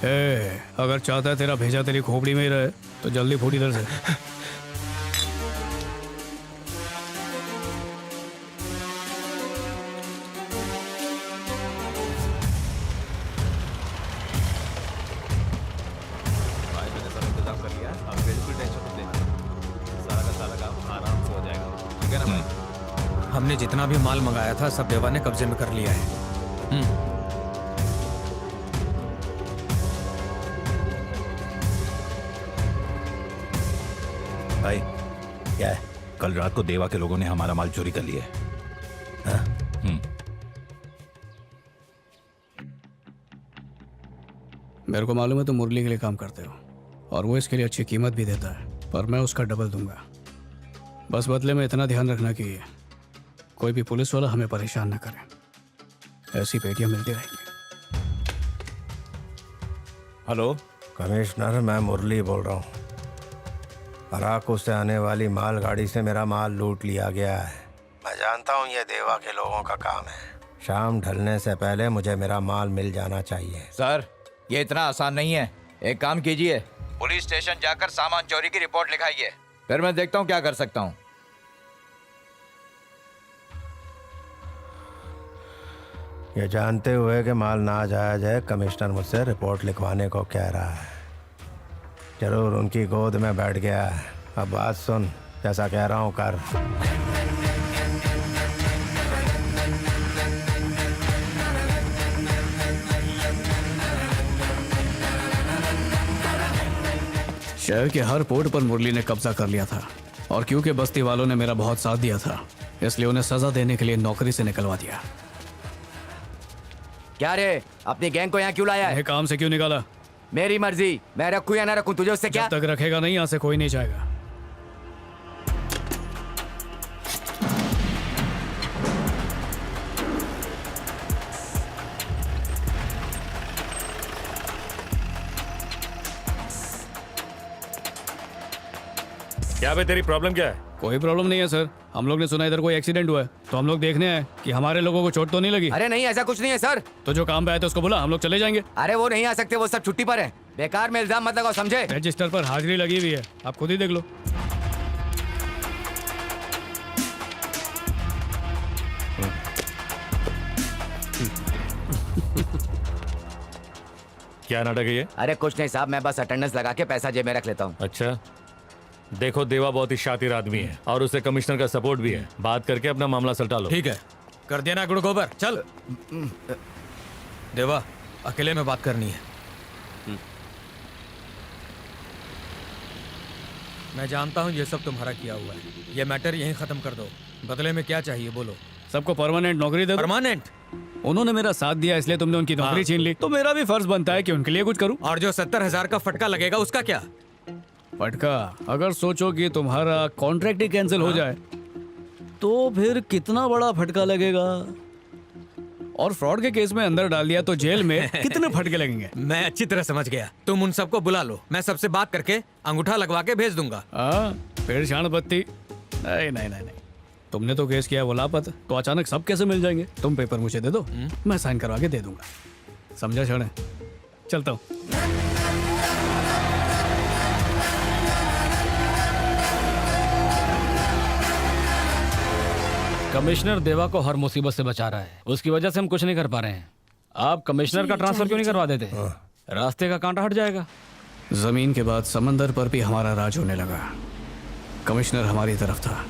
अगर चाहता है तेरा भेजा तेरी खोपड़ी में ही रहे तो जल्दी फूट इधर से। हमने जितना भी माल मंगाया था सब देवा ने कब्जे में कर लिया है। भाई क्या है? कल रात को देवा के लोगों ने हमारा माल चोरी कर लिया है। मेरे को मालूम है तुम मुरली के लिए काम करते हो और वो इसके लिए अच्छी कीमत भी देता है, पर मैं उसका डबल दूंगा। बस बदले में इतना ध्यान रखना कि कोई भी पुलिस वाला हमें परेशान न करे। ऐसी पेटियां मिलती रहेंगी। हेलो कमिश्नर, मैं मुरली बोल रहा हूँ। अराकू से आने वाली माल गाड़ी से मेरा माल लूट लिया गया है। मैं जानता हूँ ये देवा के लोगों का काम है। शाम ढलने से पहले मुझे मेरा माल मिल जाना चाहिए। सर, ये इतना आसान नहीं है। एक काम कीजिए, पुलिस स्टेशन जाकर सामान चोरी की रिपोर्ट लिखाइए, फिर मैं देखता हूँ क्या कर सकता हूँ। ये जानते हुए कि माल नाजायज है, कमिश्नर मुझसे रिपोर्ट लिखवाने को कह रहा है। जरूर उनकी गोद में बैठ गया है। अब बात सुन, जैसा कह रहा हूँ कर। शहर के हर पोर्ट पर मुरली ने कब्जा कर लिया था और क्योंकि बस्ती वालों ने मेरा बहुत साथ दिया था इसलिए उन्हें सजा देने के लिए नौकरी से निकलवा दिया। क्या रे, अपनी गैंग को यहाँ क्यों लाया है? काम से क्यों निकाला? मेरी मर्जी, मैं रखूं या ना रखूं, तुझे उससे क्या? जब तक रखेगा नहीं यहाँ से कोई नहीं जाएगा। क्या बे, तेरी प्रॉब्लम क्या है? कोई प्रॉब्लम नहीं है सर, हम लोग ने सुना इधर कोई एक्सीडेंट हुआ है तो हम लोग देखने आए कि हमारे लोगों को चोट तो नहीं लगी। अरे नहीं, ऐसा कुछ नहीं है सर। तो जो काम पे आए थे उसको बोला, हम लोग चले जाएंगे। अरे वो नहीं आ सकते, वो सब छुट्टी पर है। बेकार में इल्जाम मत लगाओ, समझे? रजिस्टर पर हाजिरी लगी हुई है, आप खुद ही देख लो। क्या नाटक है ये? अरे कुछ नहीं साहब, मैं बस अटेंडेंस लगा के पैसा जेब में रख लेता हूँ। अच्छा, देखो देवा बहुत ही शातिर आदमी है और उसे कमिश्नर का सपोर्ट भी है। बात करके अपना मामला सुलझा लो। ठीक है, कर देना गुड़ गोबर। चल देवा, अकेले में बात करनी है। मैं जानता हूँ ये सब तुम्हारा किया हुआ है। ये मैटर यहीं खत्म कर दो। बदले में क्या चाहिए बोलो? सबको परमानेंट नौकरी दे दो। परमानेंट? उन्होंने मेरा साथ दिया इसलिए तुमने उनकी नौकरी छीन ली, तो मेरा भी फर्ज बनता है कि उनके लिए कुछ करूं। और जो 70,000 का फटका लगेगा उसका क्या? फटका? अगर सोचो कि तुम्हारा कॉन्ट्रैक्ट ही कैंसिल हो जाए तो फिर कितना बड़ा फटका लगेगा। और फ्रॉड के केस में अंदर डाल दिया तो जेल में कितने फटके लगेंगे। मैं अच्छी तरह समझ गया। तुम उन सबको बुला लो, मैं सबसे बात करके अंगूठा लगवा के भेज दूंगा। फिर शान बत्ती। नहीं नहीं नहीं नहीं, तुमने तो केस किया वो लापता, तो अचानक सब कैसे मिल जाएंगे? तुम पेपर मुझे दे दो, मैं साइन करवा के दे दूंगा। समझा क्षण? चलता हूँ। कमिश्नर देवा को हर मुसीबत से बचा रहा है, उसकी वजह से हम कुछ नहीं कर पा रहे हैं। आप कमिश्नर का ट्रांसफर क्यों नहीं करवा देते? रास्ते का कांटा हट जाएगा। जमीन के बाद समंदर पर भी हमारा राज होने लगा। कमिश्नर हमारी तरफ था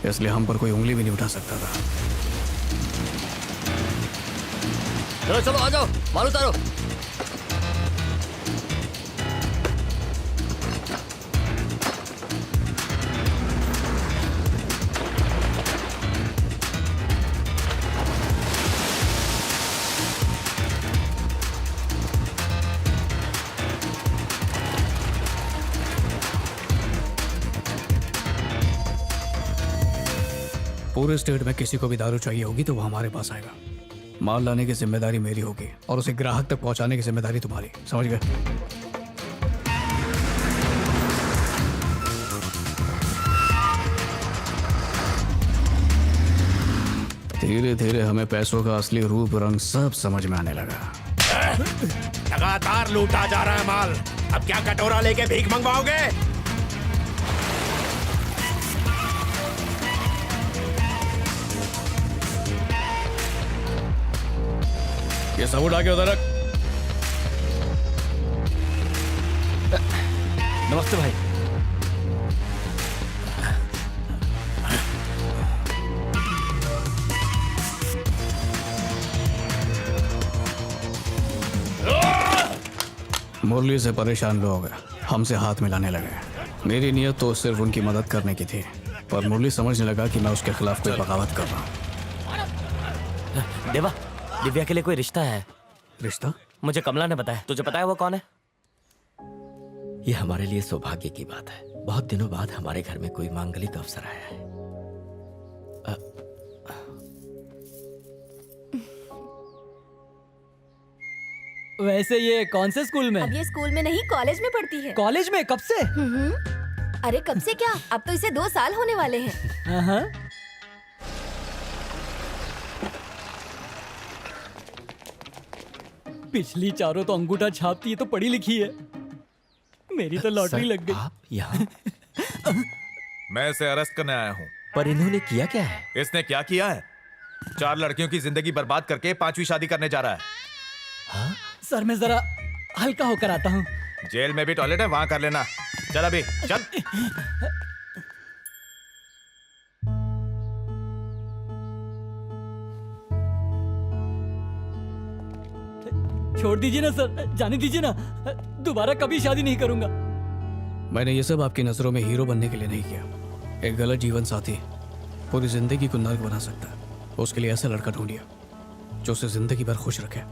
इसलिए हम पर कोई उंगली भी नहीं उठा सकता था। चलो चलो आ जाओ, माल उतारो। पूरे स्टेट में किसी को भी दारू चाहिए होगी तो वो हमारे पास आएगा। माल लाने की जिम्मेदारी मेरी होगी और उसे ग्राहक तक पहुंचाने की जिम्मेदारी तुम्हारी। समझ गए? धीरे धीरे हमें पैसों का असली रूप रंग सब समझ में आने लगा। लगातार लूटा जा रहा है माल। अब क्या कटोरा लेके भीख मंगवाओगे? ये सबूत आगे उधर रख। नमस्ते भाई। मुरली से परेशान लोग हमसे हाथ मिलाने लगे। मेरी नीयत तो सिर्फ उनकी मदद करने की थी, पर मुरली समझने लगा कि मैं उसके खिलाफ कोई बगावत कर रहा हूँ। देवा, दिव्या के लिए कोई रिश्ता है। रिश्ता? मुझे कमला ने बताया। तुझे पता है वो कौन है? ये हमारे लिए सौभाग्य की बात है। बहुत दिनों बाद हमारे घर में कोई मांगलिक अवसर आया है। वैसे ये कौन से स्कूल में? अब ये स्कूल में नहीं, कॉलेज में पढ़ती है। कॉलेज में? कब से? अरे कब से क्या, अब तो इसे 2 साल होने वाले हैं। हाँ। पिछली चारों तो अंगूठा छापती है, तो पढ़ी लिखी है। मेरी तो लॉटरी लग गई। आप यहाँ? मैं इसे अरेस्ट करने आया हूँ। पर इन्होंने किया क्या है? इसने क्या किया है? 4 लड़कियों की जिंदगी बर्बाद करके 5वीं शादी करने जा रहा है। हाँ? सर मैं जरा हल्का होकर आता हूँ। जेल में भी टॉयलेट है, वहां कर लेना। चल अभी चल। छोड़ दीजिए ना सर, जाने दीजिए ना। दोबारा कभी शादी नहीं करूंगा। मैंने ये सब आपकी नजरों में हीरो बनने के लिए नहीं किया। एक गलत जीवन साथी पूरी जिंदगी को नर्क बना सकता है। उसके लिए ऐसा लड़का ढूंढिए जो उसे जिंदगी भर खुश रखे।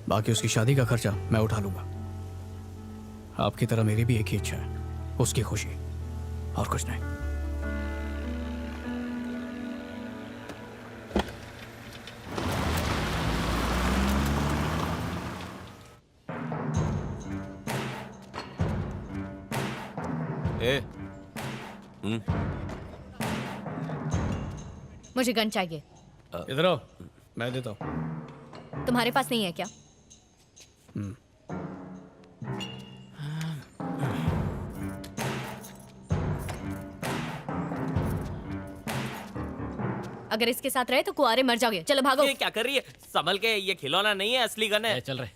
बाकी उसकी शादी का खर्चा मैं उठा लूंगा। आपकी तरह मेरी भी एक ही इच्छा है, उसकी खुशी, और कुछ नहीं। मुझे गन चाहिए। इधर आओ, मैं देता हूँ। तुम्हारे पास नहीं है क्या? अगर इसके साथ रहे तो कुआरे मर जाओगे। चलो भागो। ये क्या कर रही है? संभल के, ये खिलौना नहीं है, असली गन है। चल रहे।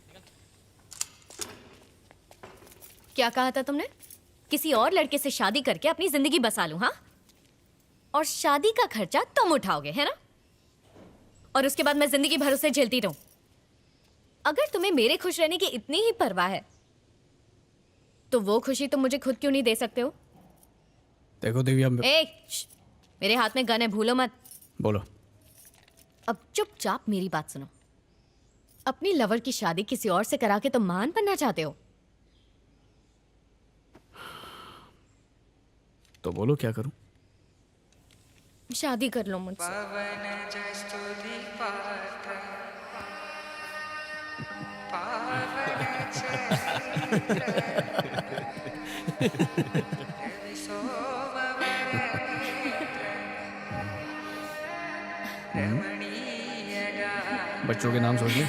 क्या कहा था तुमने? किसी और लड़के से शादी करके अपनी जिंदगी बसा लूं, हाँ? और शादी का खर्चा तुम उठाओगे, है ना? और उसके बाद मैं जिंदगी भर उसे झेलती रहूं। अगर तुम्हें मेरे खुश रहने की इतनी ही परवाह है तो वो खुशी तुम मुझे खुद क्यों नहीं दे सकते हो? देखो दिव्या, मेरे हाथ में गन है, भूलो मत। बोलो। अब चुपचाप मेरी बात सुनो। अपनी लवर की शादी किसी और से करा के तुम महान बनना चाहते हो? तो बोलो क्या करूं? शादी कर लो मुझसे। बच्चों के नाम सोच लिए।